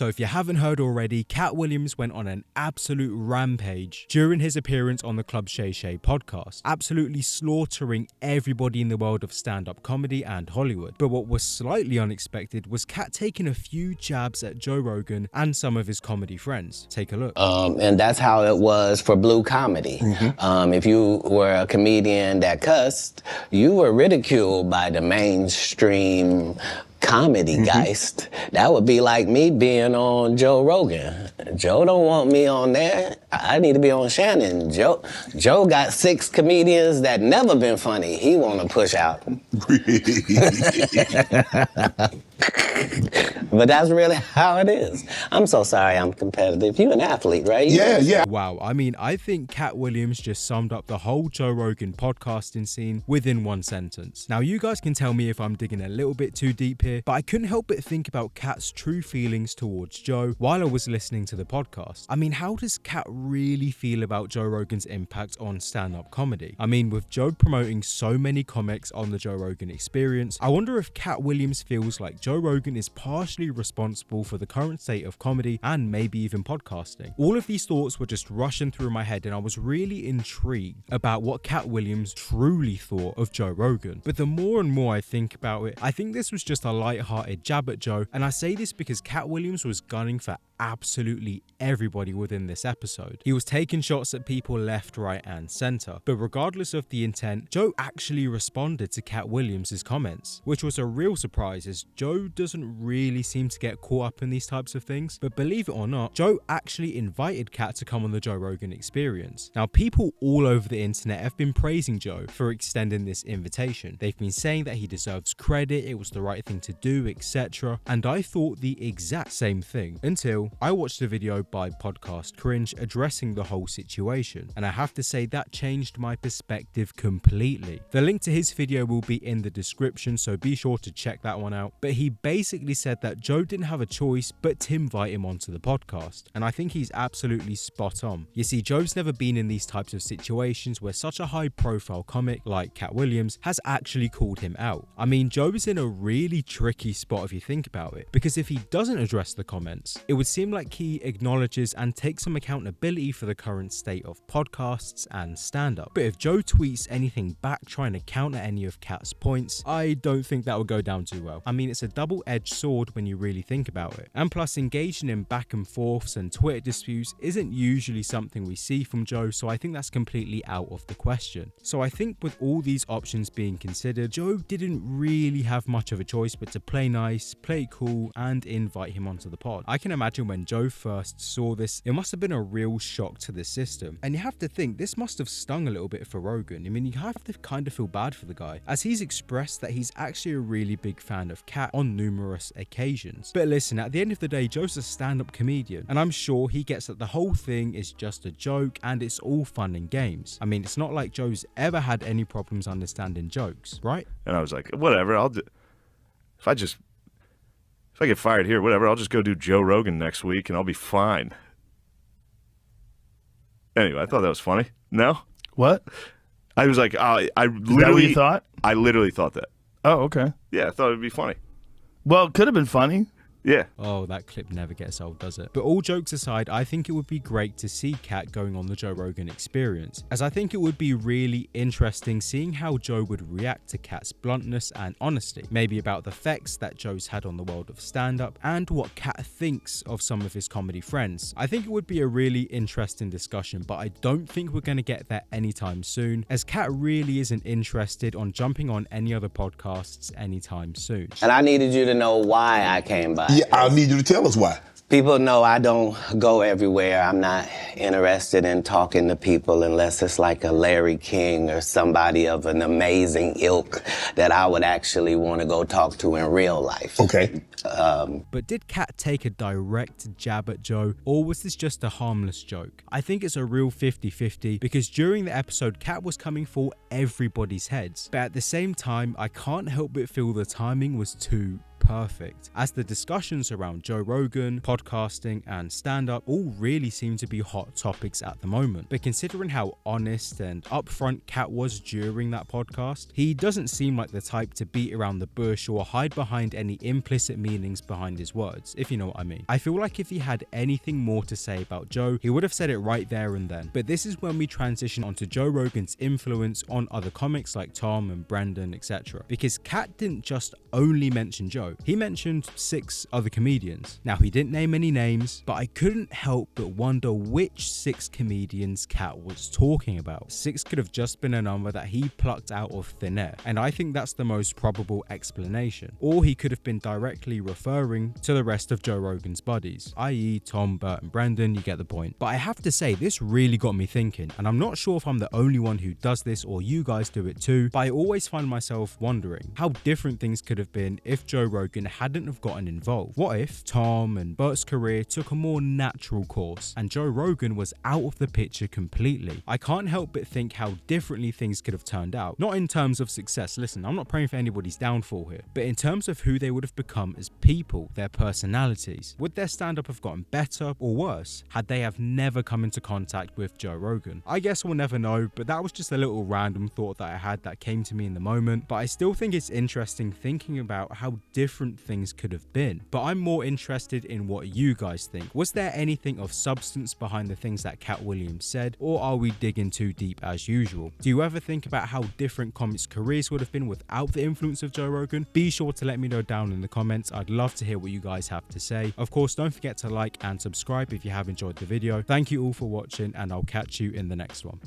So if you haven't heard already, Katt Williams went on an absolute rampage during his appearance on the Club Shay podcast, absolutely slaughtering everybody in the world of stand-up comedy and Hollywood. But what was slightly unexpected was Katt taking a few jabs at Joe Rogan and some of his comedy friends. Take a look. And that's how it was for blue comedy. If you were a comedian that cussed, you were ridiculed by the mainstream comedy geist. That would be like me being on Joe Rogan. Joe don't want me on there. I need to be on Shannon. Joe got 6 comedians that never been funny. He want to push out. But that's really how it is. I'm so sorry I'm competitive. You're an athlete, right? Yeah. Wow, I mean, I think Katt Williams just summed up the whole Joe Rogan podcasting scene within one sentence. Now, you guys can tell me if I'm digging a little bit too deep here, but I couldn't help but think about Katt's true feelings towards Joe while I was listening to the podcast. I mean, how does Katt really feel about Joe Rogan's impact on stand-up comedy? I mean, with Joe promoting so many comics on the Joe Rogan Experience, I wonder if Katt Williams feels like Joe Rogan is partially responsible for the current state of comedy and maybe even podcasting. All of these thoughts were just rushing through my head, and I was really intrigued about what Katt Williams truly thought of Joe Rogan. But the more and more I think about it, I think this was just a light-hearted jab at Joe, and I say this because Katt Williams was gunning for absolutely everybody within this episode. He was taking shots at people left, right, and center. But regardless of the intent, Joe actually responded to Katt Williams' comments, which was a real surprise as Joe doesn't really seem to get caught up in these types of things. But believe it or not, Joe actually invited Katt to come on the Joe Rogan Experience. Now, people all over the internet have been praising Joe for extending this invitation. They've been saying that he deserves credit, it was the right thing to do, etc. And I thought the exact same thing until I watched a video by Podcast Cringe addressing the whole situation, and I have to say that changed my perspective completely. The link to his video will be in the description, so be sure to check that one out. But he basically said that Joe didn't have a choice but to invite him onto the podcast, and I think he's absolutely spot on. You see, Joe's never been in these types of situations where such a high profile comic like Katt Williams has actually called him out. I mean, Joe is in a really tricky spot if you think about it, because if he doesn't address the comments, it would seem like he acknowledges and takes some accountability for the current state of podcasts and stand-up. But if Joe tweets anything back trying to counter any of Katt's points, I don't think that would go down too well. I mean, it's a double-edged sword when you really think about it. And plus, engaging in back and forths and Twitter disputes isn't usually something we see from Joe, so I think that's completely out of the question. So I think with all these options being considered, Joe didn't really have much of a choice but to play nice, play cool, and invite him onto the pod. I can imagine when Joe first saw this, it must have been a real shock to the system. And you have to think, this must have stung a little bit for Rogan. I mean, you have to kind of feel bad for the guy, as he's expressed that he's actually a really big fan of Katt on numerous occasions. But listen, at the end of the day, Joe's a stand-up comedian, and I'm sure he gets that the whole thing is just a joke and it's all fun and games. I mean, it's not like Joe's ever had any problems understanding jokes, right? And I was like, whatever, if I get fired here, whatever, I'll just go do Joe Rogan next week and I'll be fine. Anyway, I thought that was funny. No? What? I was like, I literally... Is that what you thought? I literally thought that. Oh, okay. Yeah, I thought it would be funny. Well, it could have been funny. Yeah. Oh, that clip never gets old, does it? But all jokes aside, I think it would be great to see Katt going on the Joe Rogan Experience, as I think it would be really interesting seeing how Joe would react to Katt's bluntness and honesty, maybe about the effects that Joe's had on the world of stand-up, and what Katt thinks of some of his comedy friends. I think it would be a really interesting discussion, but I don't think we're going to get that anytime soon, as Katt really isn't interested on jumping on any other podcasts anytime soon. And I needed you to know why I came by. Yeah, I need you to tell us why. People know I don't go everywhere. I'm not interested in talking to people unless it's like a Larry King or somebody of an amazing ilk that I would actually want to go talk to in real life. Okay. But did Katt take a direct jab at Joe, or was this just a harmless joke? I think it's a real 50-50, because during the episode, Katt was coming for everybody's heads. But at the same time, I can't help but feel the timing was too perfect, as the discussions around Joe Rogan, podcasting, and stand-up all really seem to be hot topics at the moment. But considering how honest and upfront Katt was during that podcast, he doesn't seem like the type to beat around the bush or hide behind any implicit meanings behind his words, if you know what I mean. I feel like if he had anything more to say about Joe, he would have said it right there and then. But this is when we transition onto Joe Rogan's influence on other comics like Tom and Brendan, etc. Because Katt didn't just only mention Joe, he mentioned 6 other comedians. Now, he didn't name any names, but I couldn't help but wonder which 6 comedians Katt was talking about. 6 could have just been a number that he plucked out of thin air, and I think that's the most probable explanation. Or he could have been directly referring to the rest of Joe Rogan's buddies, i.e. Tom, Bert, and Brendan. You get the point. But I have to say, this really got me thinking, and I'm not sure if I'm the only one who does this or you guys do it too, but I always find myself wondering how different things could have been if Joe Rogan hadn't have gotten involved. What if Tom and Bert's career took a more natural course and Joe Rogan was out of the picture completely? I can't help but think how differently things could have turned out. Not in terms of success, listen, I'm not praying for anybody's downfall here, but in terms of who they would have become as people, their personalities. Would their stand-up have gotten better or worse had they have never come into contact with Joe Rogan? I guess we'll never know, but that was just a little random thought that I had that came to me in the moment. But I still think it's interesting thinking about how different things could have been. But I'm more interested in what you guys think. Was there anything of substance behind the things that Katt Williams said, or are we digging too deep as usual? Do you ever think about how different comics' careers would have been without the influence of Joe Rogan? Be sure to let me know down in the comments. I'd love to hear what you guys have to say. Of course, don't forget to like and subscribe if you have enjoyed the video. Thank you all for watching, and I'll catch you in the next one.